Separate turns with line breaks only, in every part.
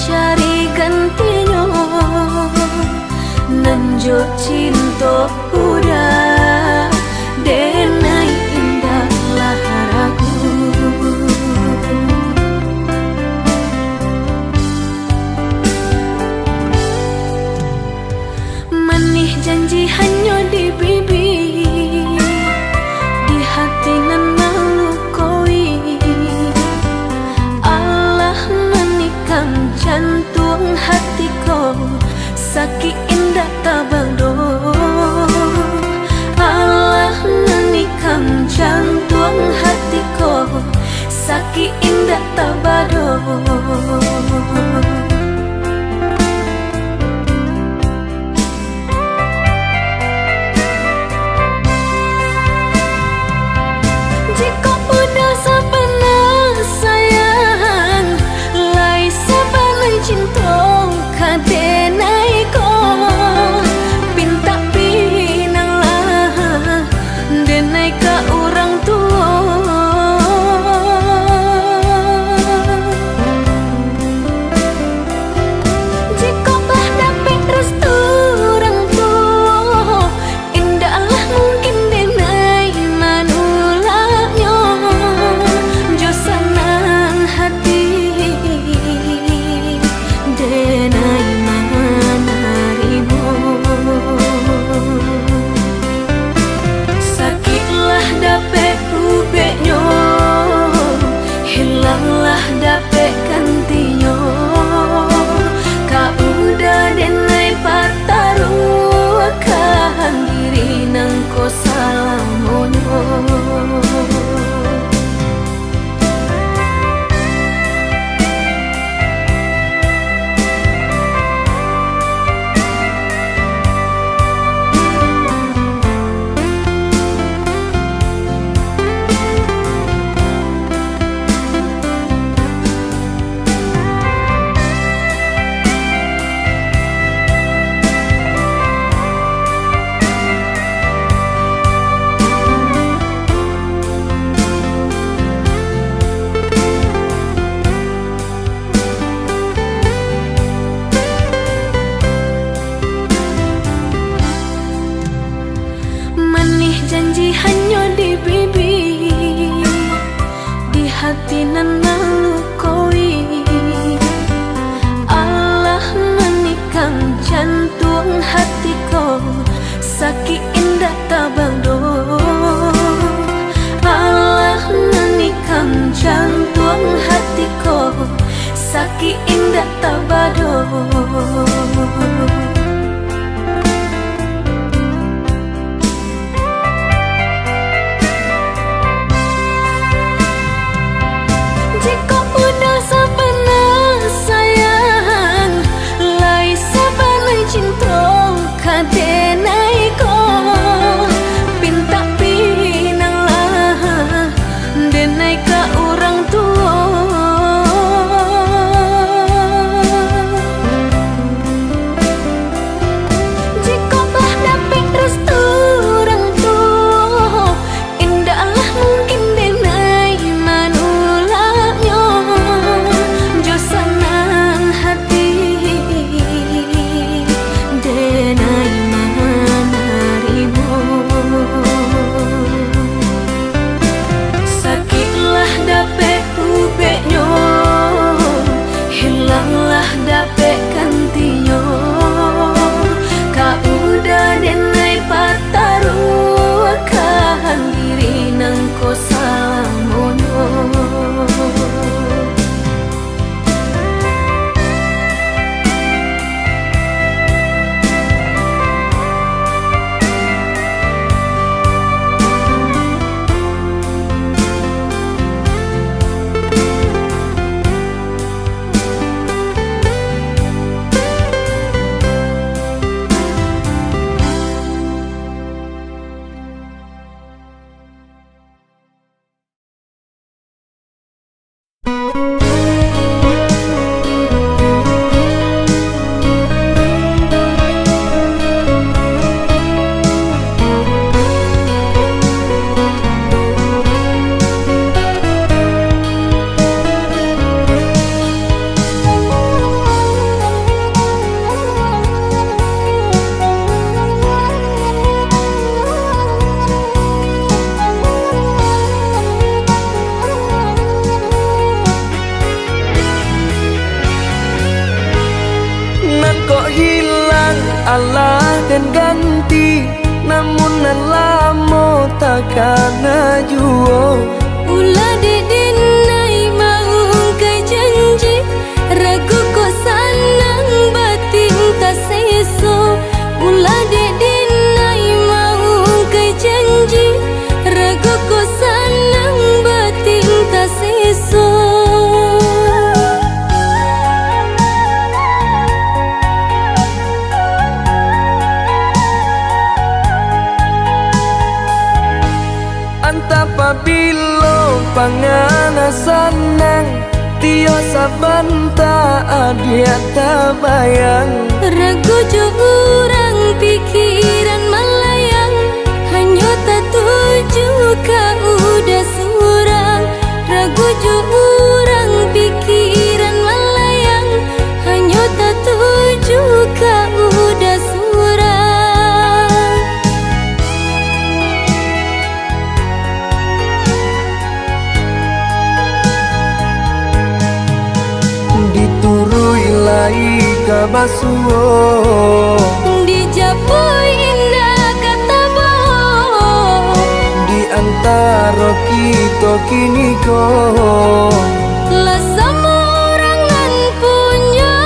cari gantinya nanjo cinta udah denai indah laharaku manih janji hanya di bibir di hati nan melukoi Allah menikam jantung hatiku sakit indah tabado Allah menikam jantung hatiku sakit indah tabado dapet gantinya kau udah denai pertaruhkan diri nang ko salamonyo janji hanya di bibir di hati nan melukoi Allah menikam jantung hatiku sakit indah tabado Allah menikam jantung hatiku sakit indah tabado
Allah dan ganti, namun lamo takkan juo.
Ulah dedin nai mau kai janji, ragu ko sanang batin tak seso. Ulah dedin nai mau kai janji, ragu ko sanang batin tak seso.
Apabila pangana sanang, tio sabanta adia tabayang.
Ragu jo urang pikiran melayang, hanya tak tuju ka udah surang. Ragu jo urang pikiran melayang, hanya tak tuju ka udah surang.
Diturui lai kabasuo,
dijapui indah kata bohong.
di antara kita kini kau
Lah semua orangan punya.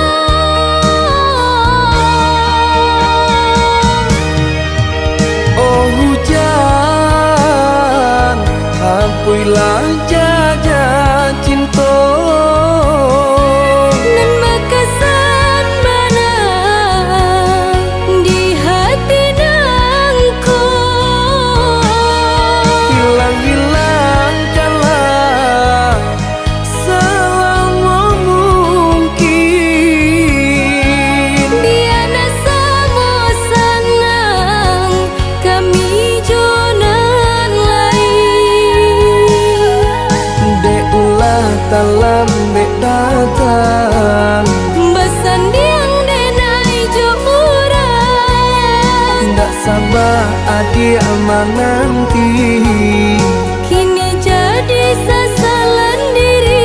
oh hujan, hampuilah jaja cinta.
Nan bakasan mana di hati nangku.
Hilang-hilangkanlah selama mungkin.
Biana sama sanang kami jonan lain.
Dek ulah dalam dek datang,
Besandiang denai jo urang.
tak sabar adik menanti.
Kini jadi sasalan diri.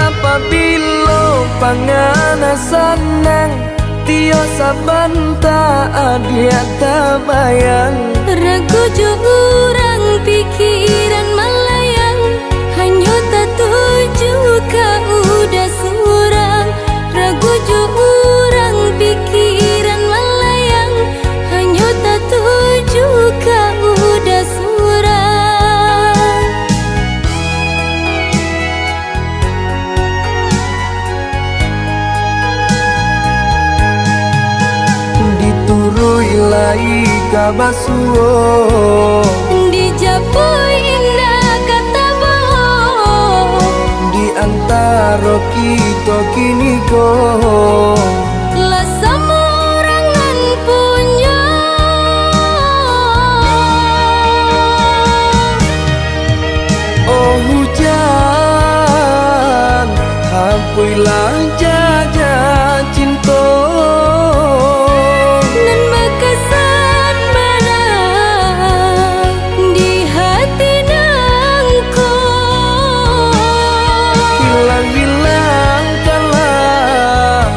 Apabila pangana sanang, tio sabanta adia tabayang.
Ragu jo urang pikiran melayang, hanya tak tuju ka udah surang. Ragu jo urang pikiran melayang, hanya tak tuju ka udah surang.
Diturui lai kabasuo,
Dijapui indah kata bohong.
di antara kita kini kau
Lah semua orangan punya.
oh hujan, hampuilah jaja cinta.
Nan bakasan mana di hati nangku.
Hilang-hilangkanlah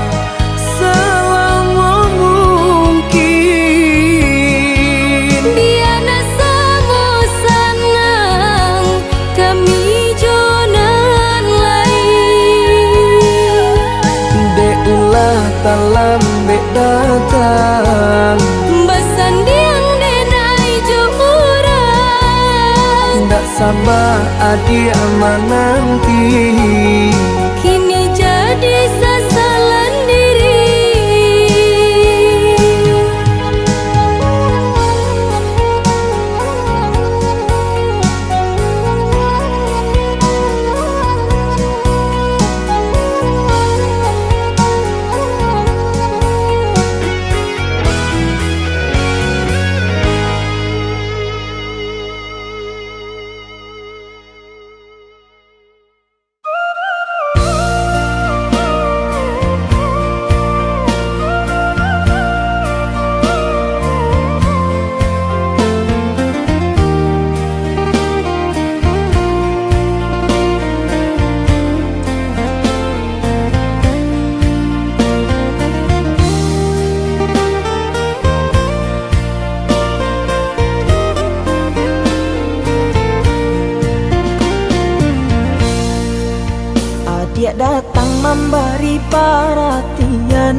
selama mungkin.
Biana sama sanang kami jonan lain.
Dek ulah dalam dek datang,
Besandiang denai jo urang.
tak sabar adik menanti.
Kini jadi sasalan diri.
datang memberi perhatian.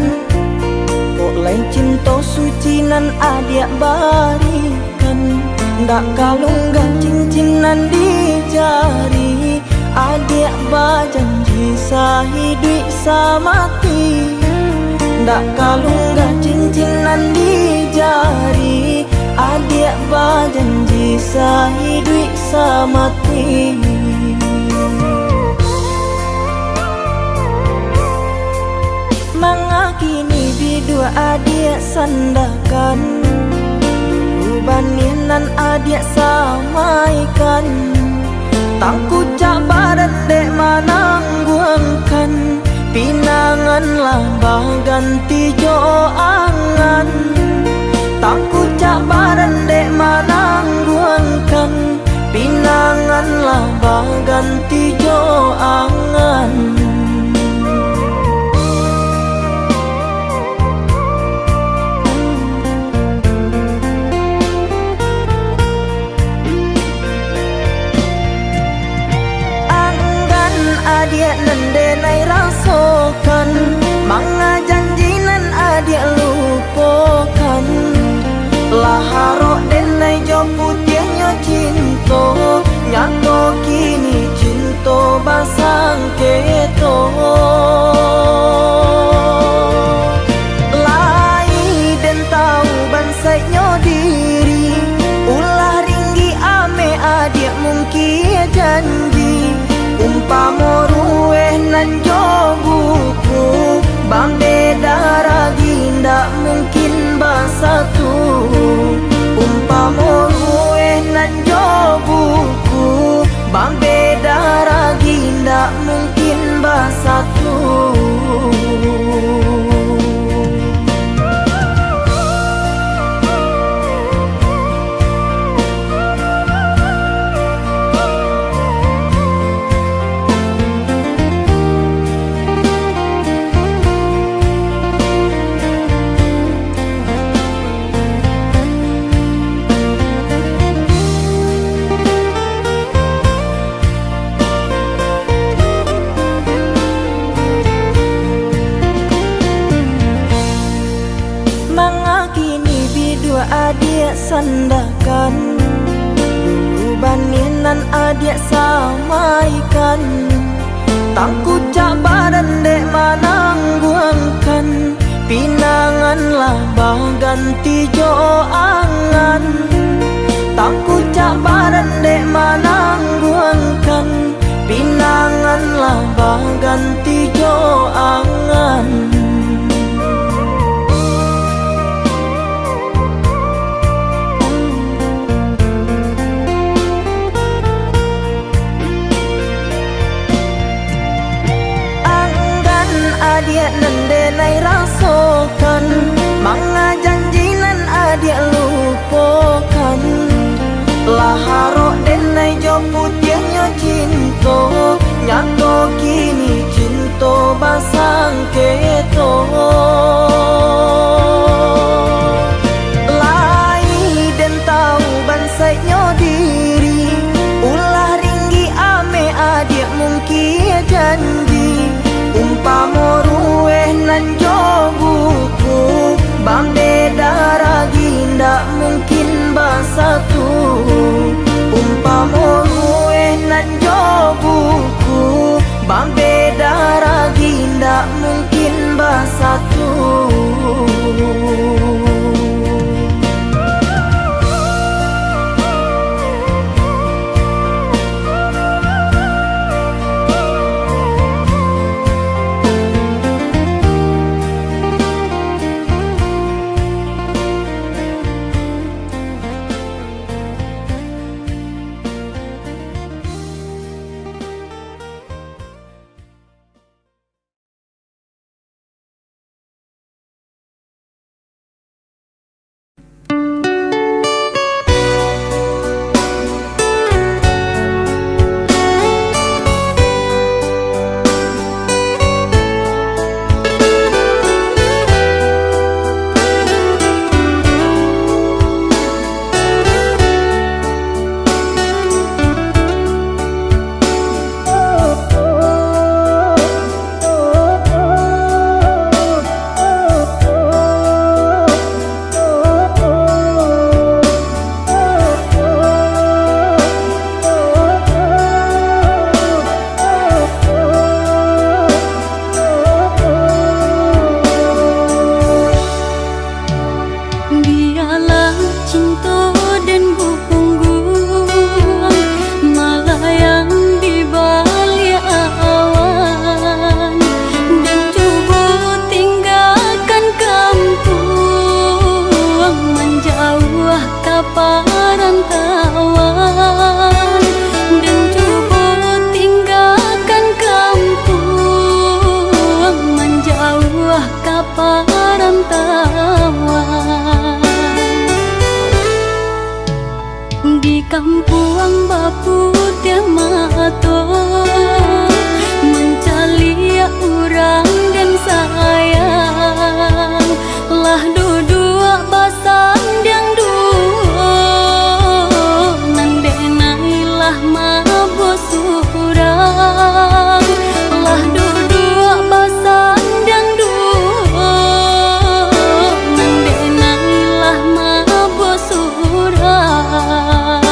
Oleh cinta suci nan adik barikan, ndak kalunggan cincinan di jari. Adik berjanji sehidup semati, ndak kalunggan cincinan di jari. Adik berjanji sehidup semati. Mengakini bidua adik sandakan, ubaninan adik samaikan. Tangku cabaran dek manangguangkan, pinangan lambah ganti joangan. Tangku cabaran dek manangguangkan, pinangan lambah ganti joangan. Adik nendenai rasakan, manga janji nan adik lupakan. Laharok denai jo putihnya cinta, nyato kini cinta basang keto. Lai den tahu bansainya diri, ulah ringgi ame adik mungkin janji. Umpama rueh nan jo buku, bambeda ragi ndak mungkin bersatu. Umpama rueh nan jo buku, bambeda ragi ndak mungkin bersatu. Adik sandakan, ubaninan adik samaikan. Tangku cabaran dek manangguangkan, pinangan lambah ganti joangan. Tangku cabaran dek manangguangkan, pinangan lambah ganti joangan. Adik nendenai rasakan, manga janji nan adik lupakan. Laharok denai jo putihnya cinta, nyato kini cinta basang keto. Lai den tahu bansainya diri, ulah ringgi ame adik mungkin janji. Umpama rueh nan jo buku, bambeda ragi ndak mungkin bersatu. Umpama rueh nan jo buku, bambeda ragi ndak mungkin bersatu.
Di kampung bapu tiang mato mencali urang dan sayang lah duduk basang diang dua nang denai lah mabos urang lah duduk basang diang dua nang denai lah mabos urang.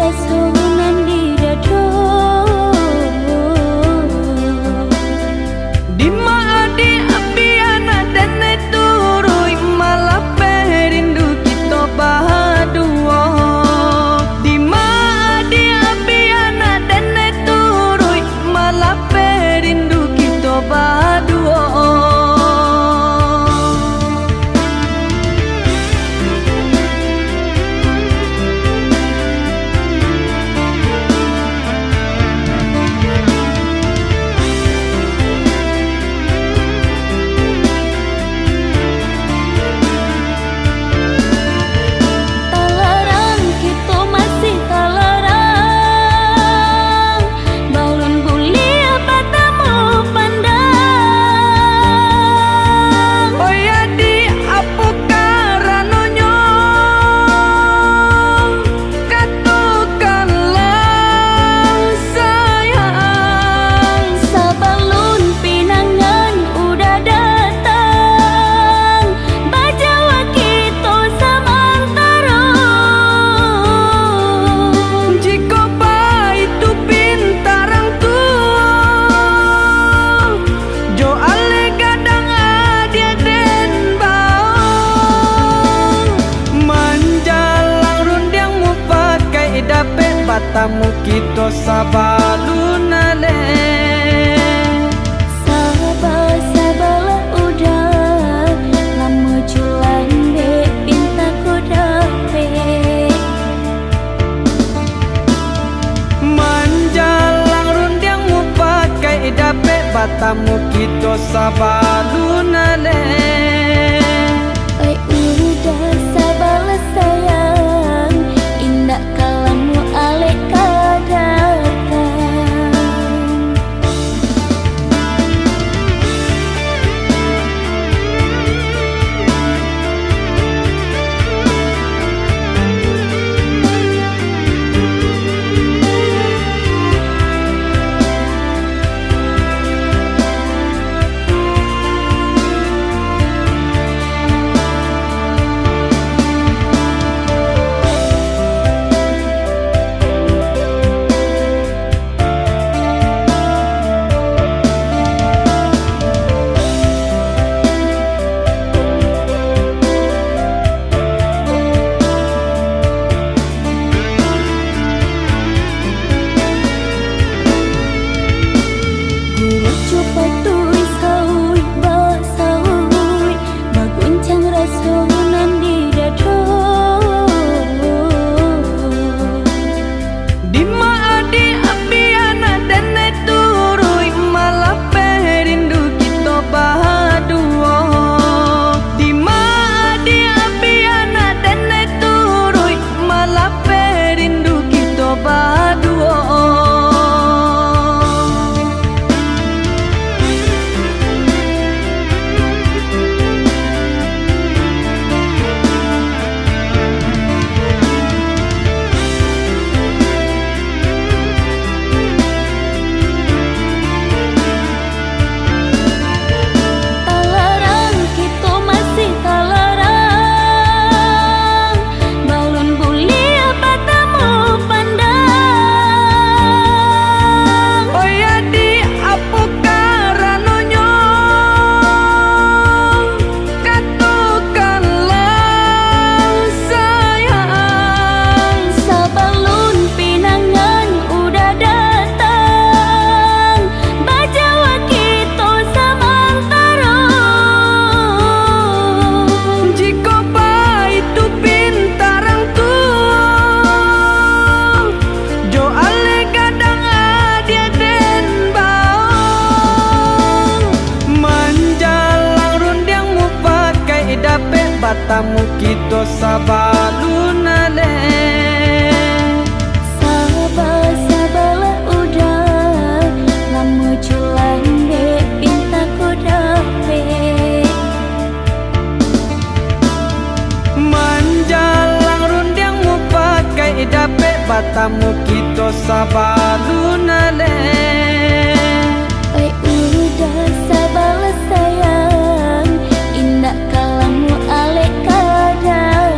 rasonan di dado.
Di maadi apiana dan turui malah perindu kita bahadua. Di maadi apiana dan turui malah perindu kita bahadua. Batamu kita sabalunale.
Sabar-sabarlah udah lama jualan be pinta ko dape.
Manjalang rundiang mu pakai dape batamu kita sabalunale.
Udah sabarlah sayang, indah kalamu alek kadatan.
Batamu kita sabalunale.
Sabar-sabarlah udah lama jualan be pinta ko dape.
Manjalang rundiang mu pakai dape batamu kita sabalunale.
Udah sabarlah sayang, indah kalamu alek kadatan.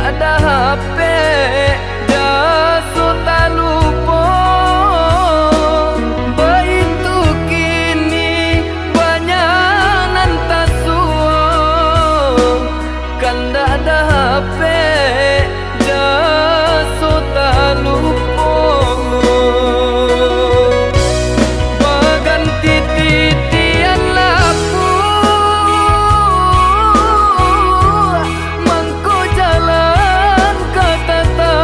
ada HP Dasu tak lupa. Begitu kini banyak nantas suo. Kan ada HP Dasu tak lupa. Berganti titian laku Mangko jalan ke tata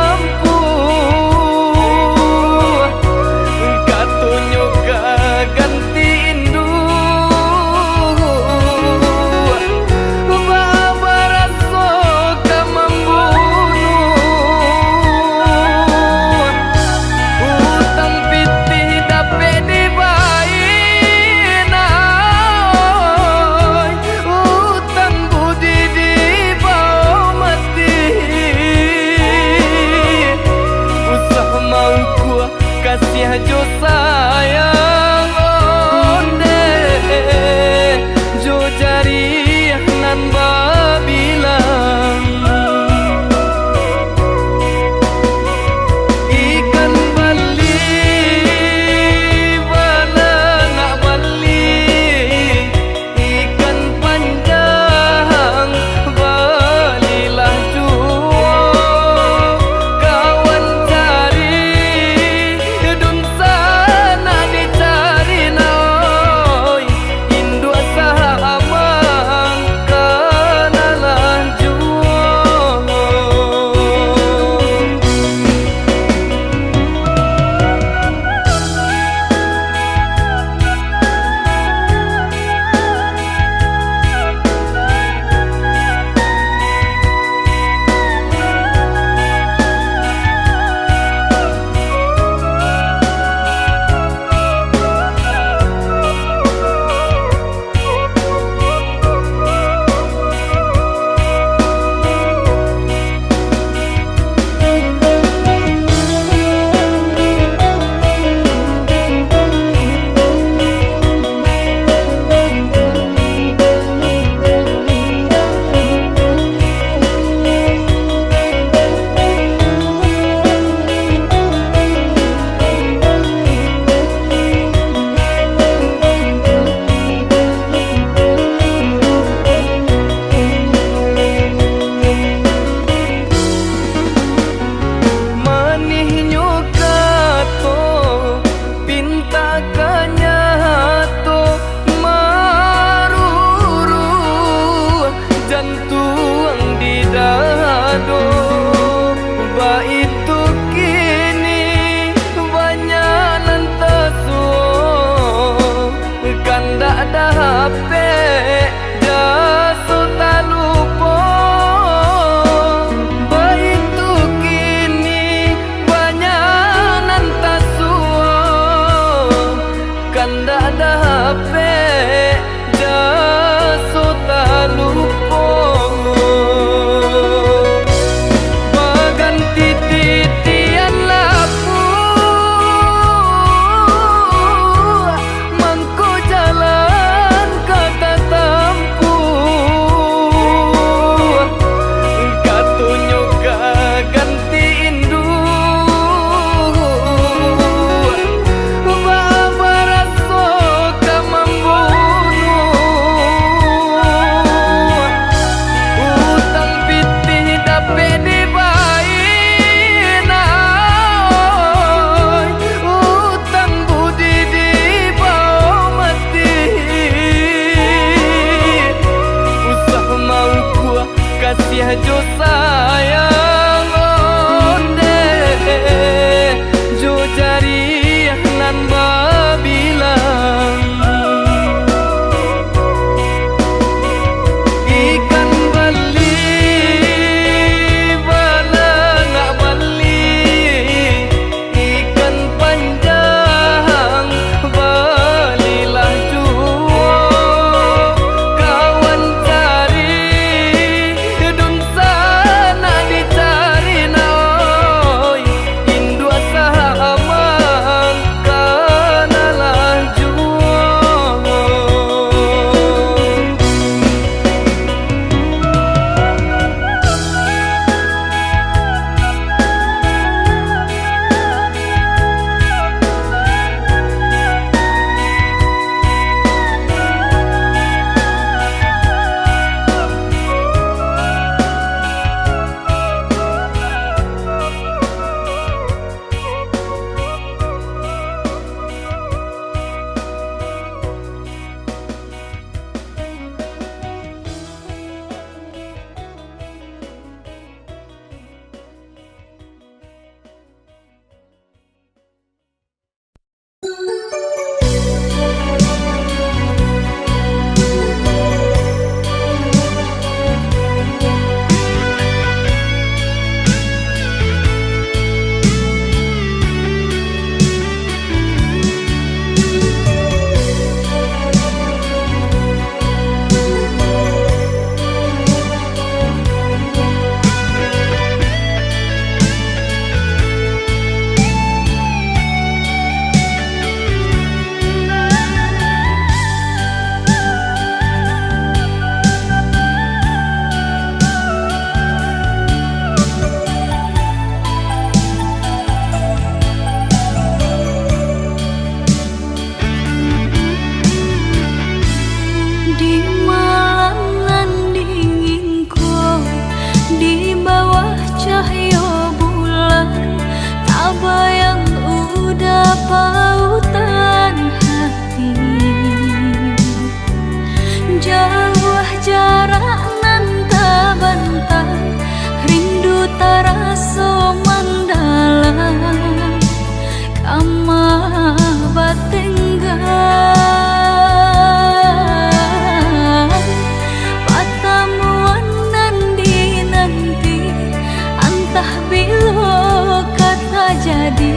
jadi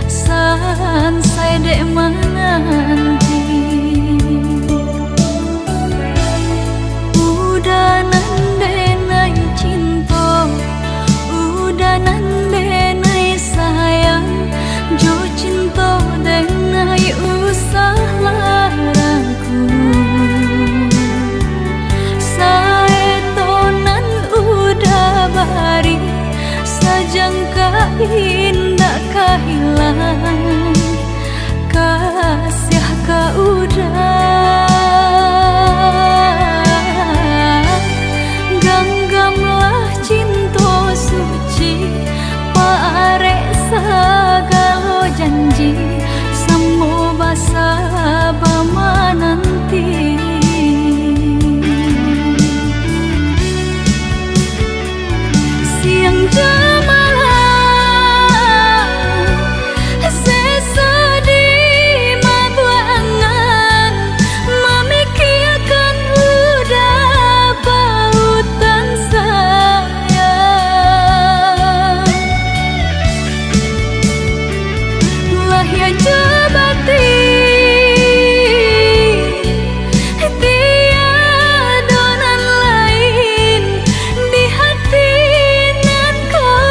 sansai dek menanti. Udah nandenai cinta, udah nandenai sayang, jo cinta denai usah larangku. Saetonan udah bari, sajangka indah kehilangan, kasih ka udah. Ganggamlah cinta suci, parek segala janji, semua basa bama nanti. Siang jemalah sesedih mabuangan, memikirkan udah pautan sayang. Lah ya jabati tiada nan lain di hati nan kau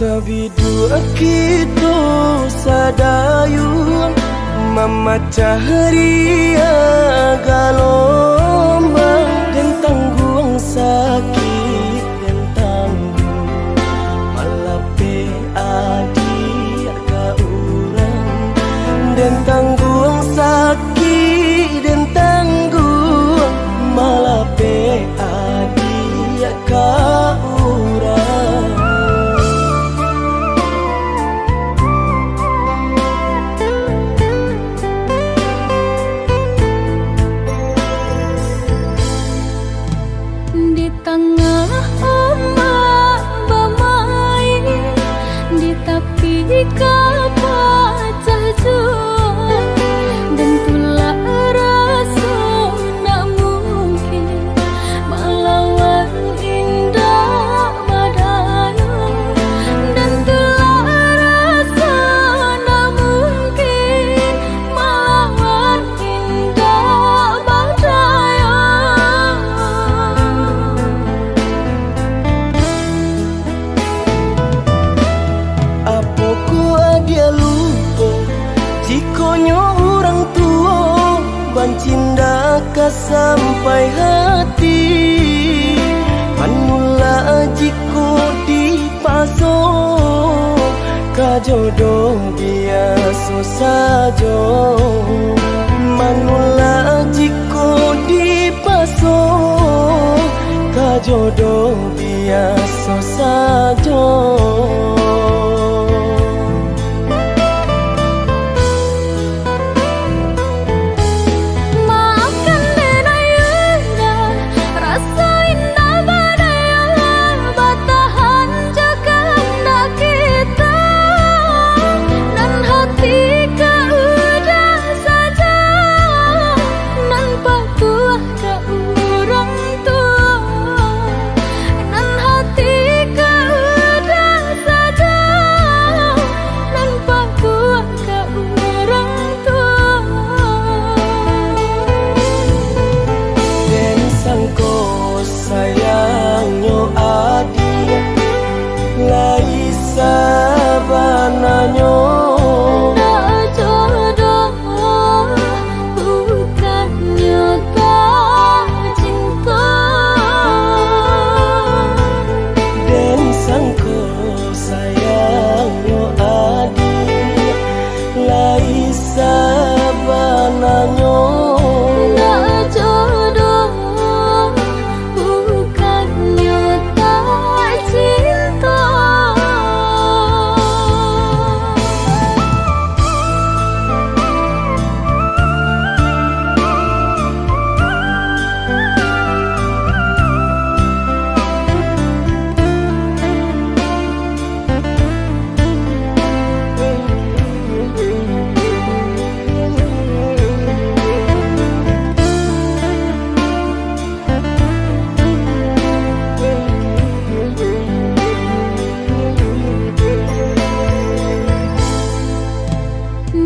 Sabidu kita sadayun memecah ria galombang dan tanggung sakit dan tanggung malape adik ka urang dan tanggung sakit dan tanggung malape adik ka urang.
Di tengah ombak bermain, di tepi kapal jual, dan tulah rasa nak mungkin melawan indah badaya, dan tulah rasa nak mungkin melawan indah badaya.
Apoko dia lupa jikonyo orang tua bancinda ka sampai hati manula jiko dipaso ka jodoh biasa saja manula jiko dipaso ka jodoh biasa saja. Sayangnya adia lai sabananya
Tak jodoh bukannya tak cinta,
dan sangko sayangnya adia lai sabananya.
tak jodoh bukannya tak cinta.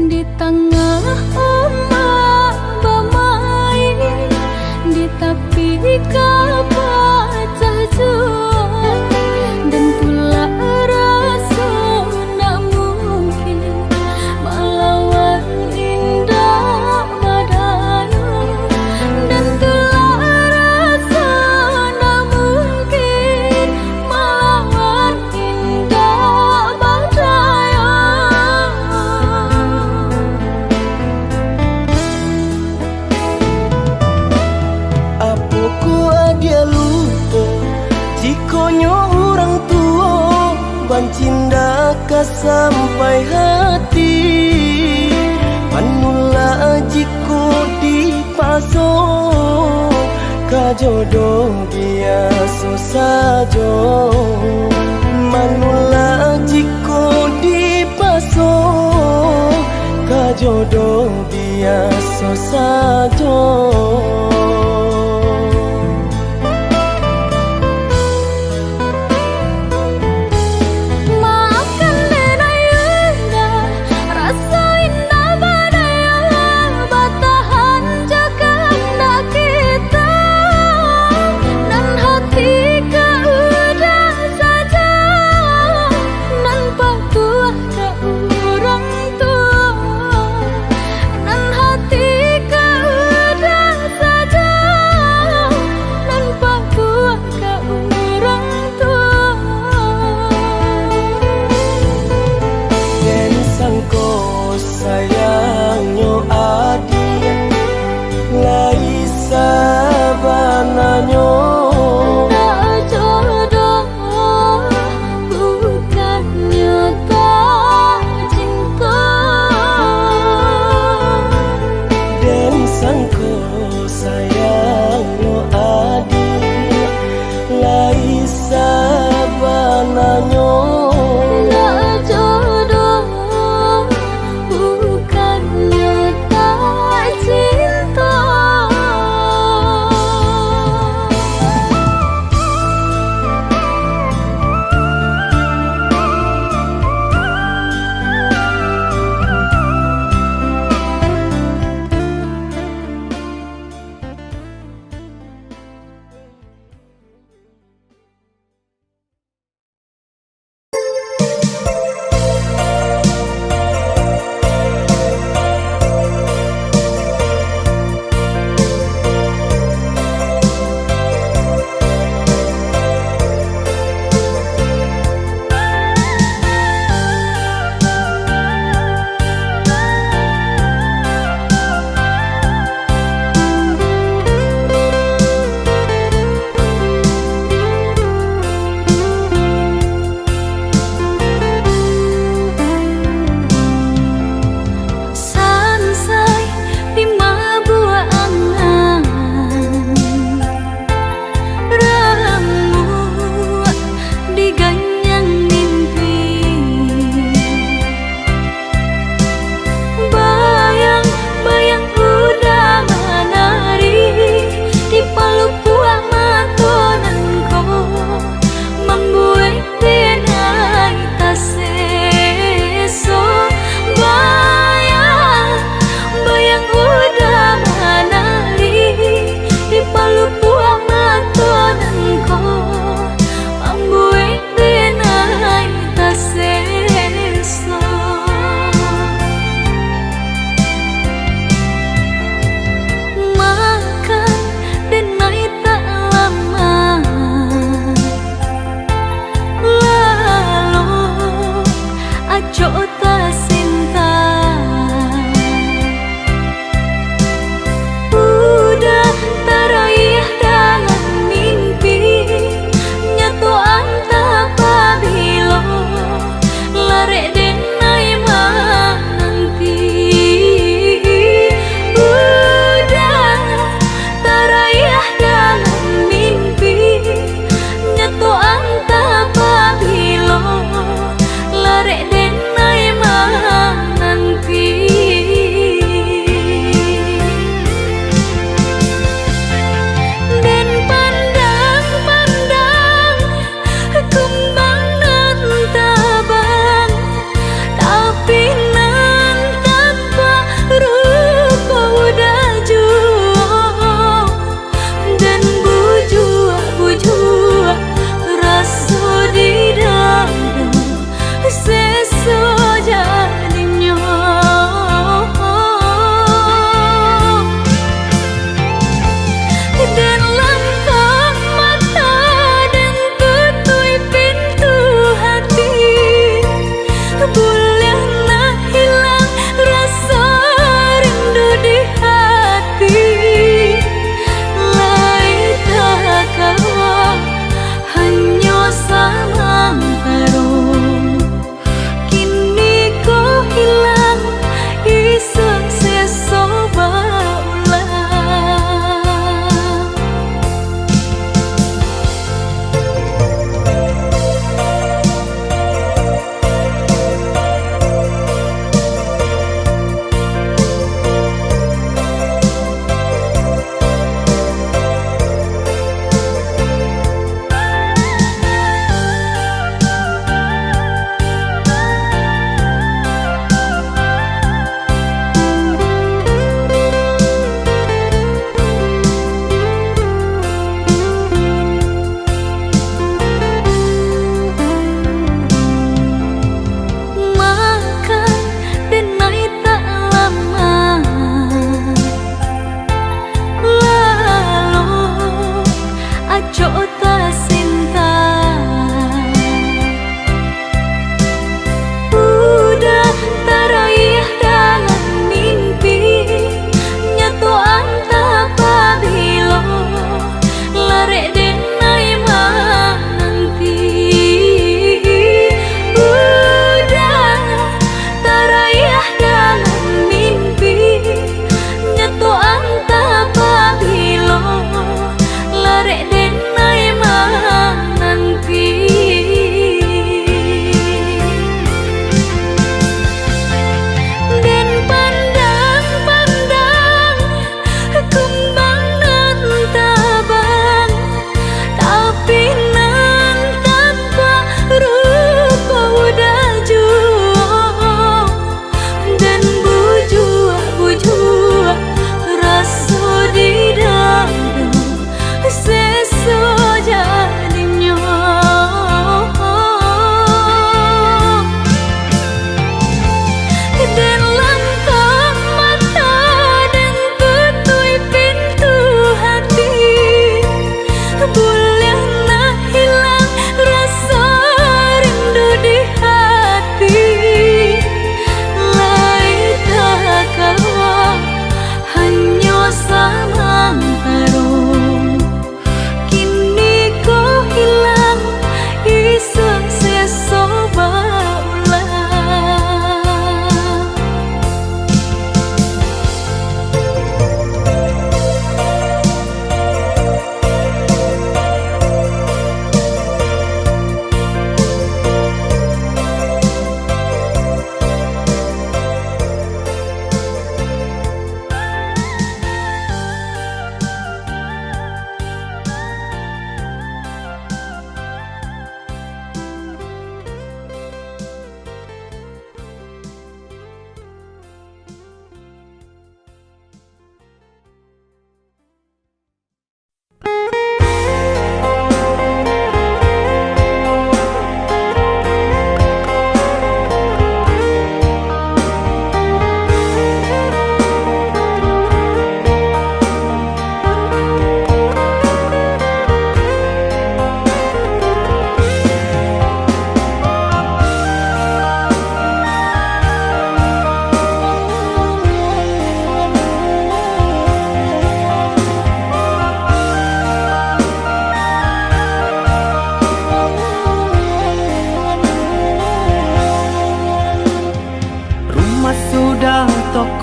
Di tengah ombak bermain, di tepi kapal jual, dan tulah rasa nak mungkin melawan indah badaya, dan tulah rasa nak mungkin melawan indah badaya.
Apoko dia lupa jikonyo orang tua bancinda ka sampai hati manula jiko dipaso ka jodoh biasa saja manula jiko dipaso ka jodoh biasa saja.
Nan hati ka udah saja, nan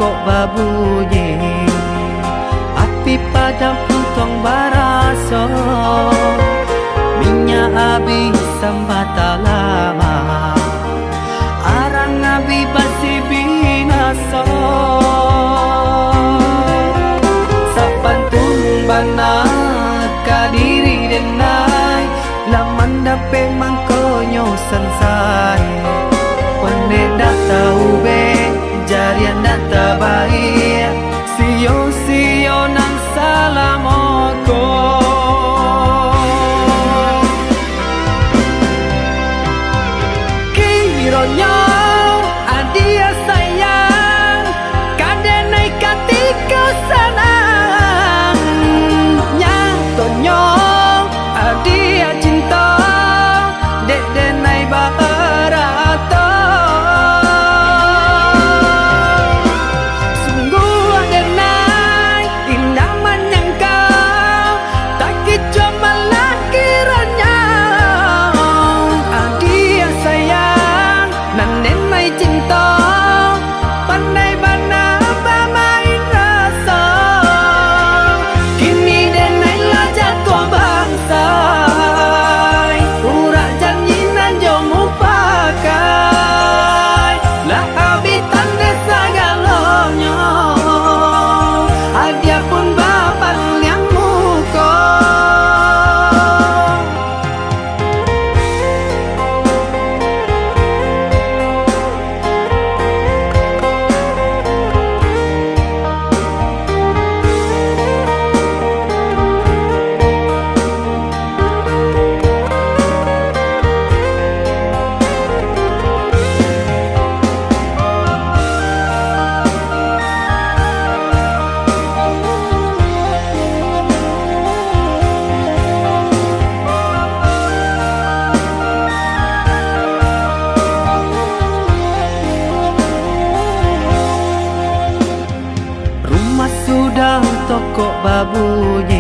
toko babunyi, api padam untung baraso, minyak habis sambata lama, arang abi basi binaso. Sapantun bana kadiri denai, laman dape mangkonyo sansai. Pande dak tahu be jarian dak tabai, sio nang salamoko. Kironyo adia sayang, kadenai katika sanang, nyatonyo adia cinta, dek denai barato. Sungguh adenai indah menyangkau, tak kicau malah kiranya. Adia sayang nan denai cinta, pandai bana bermain rasa. Kini denai lah jatuh bangsa, urak janji nan jomu pakai. Lah habitan desa galonyo, adia pun bapak yang muko. Rumah sudah toko babunyi,